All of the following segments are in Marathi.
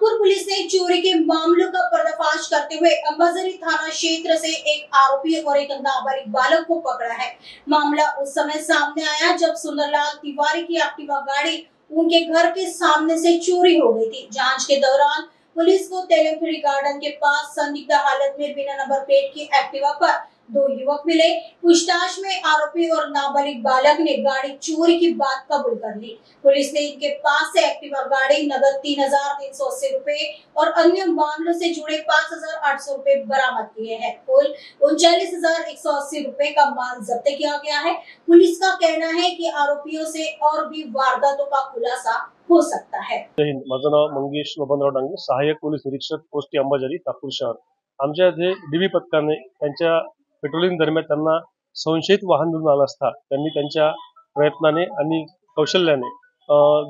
नागपुर पुलिस ने चोरी के मामलों का पर्दाफाश करते हुए अंबाझरी थाना क्षेत्र से एक आरोपी और एक नाबालिग बालक को पकड़ा है। मामला उस समय सामने आया जब सुंदरलाल तिवारी की एक्टिवा गाड़ी उनके घर के सामने से चोरी हो गई थी। जांच के दौरान पुलिस को तेलंगखेड़ी गार्डन के पास संदिग्ध हालत में बिना नंबर प्लेट की एक्टिवा पर दो युवक मिले। पूछताछ में आरोपी और नाबालिग बालक ने गाड़ी चोरी की बात कबूल कर ली। पुलिस ने इनके पास से एक्टिवा गाड़ी, नगद 3,380 रुपए और अन्य मामलों से जुड़े 5,800 रुपए बरामद किए हैं। कुल 39,180 रुपए का माल जब्त किया गया है। पुलिस का कहना है कि आरोपियों से और भी वारदातों का खुलासा हो सकता है। माझं नाव मंगेश बबनराव डांगे, सहाय्यक पोलीस निरीक्षक पोस्ट अंबाझरी, नागपूर शहर। आमच्या इथे डीबी पथकाने त्यांच्या पेट्रोलिंग दरम्यान त्यांना संशयित वाहन मिळून आलं असता त्यांनी त्यांच्या प्रयत्नाने आणि कौशल्याने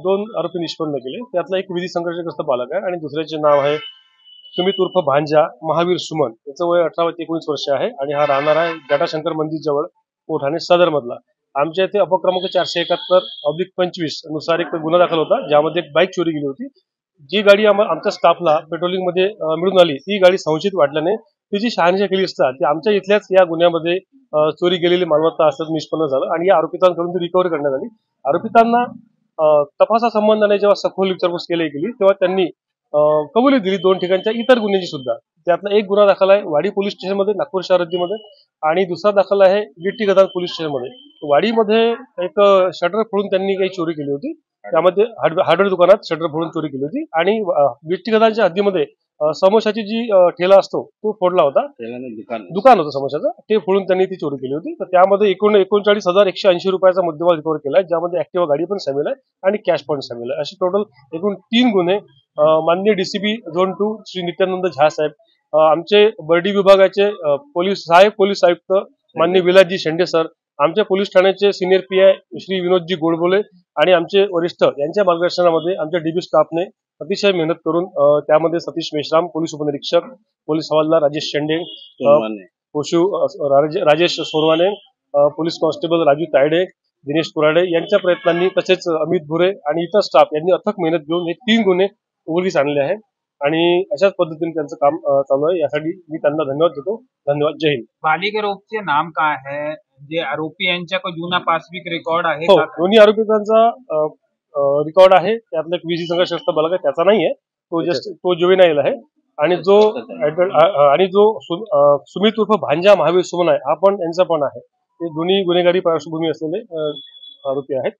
दोन आरोपी निष्पन्न केले। त्यातला एक विधी संघर्षग्रस्त बालक आहे आणि दुसऱ्याचे नाव आहे सुमित उर्फ भांजा महावीर सुमन। त्याचं वय 18 ते 19 वर्ष आहे आणि हा राहणार आहे जटाशंकर मंदिर जवळ ठाणे सदर मधला। आमच्या इथे अपक्रमांक 471/25 नुसार एक गुन्हा दाखल होता, ज्यामध्ये एक बाईक चोरी गेली होती। जी गाडी आमच्या स्टाफला पेट्रोलिंग मध्ये मिळून आली, ती गाडी संशयित वाटल्याने तिची शहानिशा केली असता ती आमच्या इथल्याच या गुन्ह्यामध्ये चोरी गेलेली मालमत्ता असल्याचं निष्पन्न झालं आणि या आरोपितांकडून ती रिकव्हरी करण्यात आली। आरोपितांना तपासासंबंधाने जेव्हा सखोल विचारपूस केली गेली तेव्हा त्यांनी कबुली दिली दोन ठिकाणच्या इतर गुन्ह्यांची सुद्धा। त्यातला एक गुन्हा दाखल आहे वाडी पोलीस स्टेशनमध्ये नागपूर शहर हद्दीमध्ये आणि दुसरा दाखल आहे गिट्टी गदान पोलीस स्टेशनमध्ये। वाडीमध्ये एक शटर फोडून त्यांनी काही चोरी केली होती, त्यामध्ये हार्डवेअर दुकानात शटर फोडून चोरी केली होती आणि गिट्टी गदानच्या हद्दीमध्ये समोशाची जी ठेला असतो तो फोडला होता, दुकान होतं समोशाचं, ते फोडून त्यांनी ती चोरी केली होती। तर त्यामध्ये एकूण 39,180 रुपयाचा मुद्देमाल रिकव्हर केला आहे, ज्यामध्ये ऍक्टिवा गाडी पण सामील आहे आणि कॅश पण सामील आहे। असे टोटल एकूण 3 गुन्हे माननीय डीसीपी झोन 2 श्री नित्यानंद झा साहेब, आमचे बर्डी विभागाचे सहाय्यक पोलीस आयुक्त माननीय विलासजी शेंडे सर, आमच्या पोलीस ठाण्याचे सिनियर पीआय श्री विनोदजी गोडबोले आणि आमचे वरिष्ठ यांच्या मार्गदर्शनामध्ये आमच्या डीबी स्टाफने अतिशय मेहनत करून त्यामध्ये सतीश मेश्राम पोलीस उपनिरीक्षक, पोलीस हवालदार राजेश शेंडे, राजेश सोरवाने, पोलीस कॉन्स्टेबल राजू तायडे, दिनेश कुराडे यांच्या प्रयत्नांनी तसेच अमित भुरे आणि इतर स्टाफ यांनी अथक मेहनत घेऊन हे 3 गुन्हे उघडकीस आणले आहेत आणि अशाच पद्धतीने त्यांचं काम चालू आहे। यासाठी मी त्यांना धन्यवाद देतो। धन्यवाद। जय हिंद। बालिग आरोपीचे नाम काय आहे? जे आरोपी यांच्याकडे जुना पासबुक रेकॉर्ड आहे का? दोन्ही आरोपितांचा रेकॉर्ड आहे। त्यातला एक विधी संघर्षग्रस्त बालक आहे, त्याचा नाहीये, तो जुवेनाईल आहे आणि जो सुमित उर्फ भांजा महावीर सुमन आहे हा पण यांचा पण आहे। ते दोन्ही गुन्हेगारी पार्श्वभूमी असलेले आरोपी आहेत।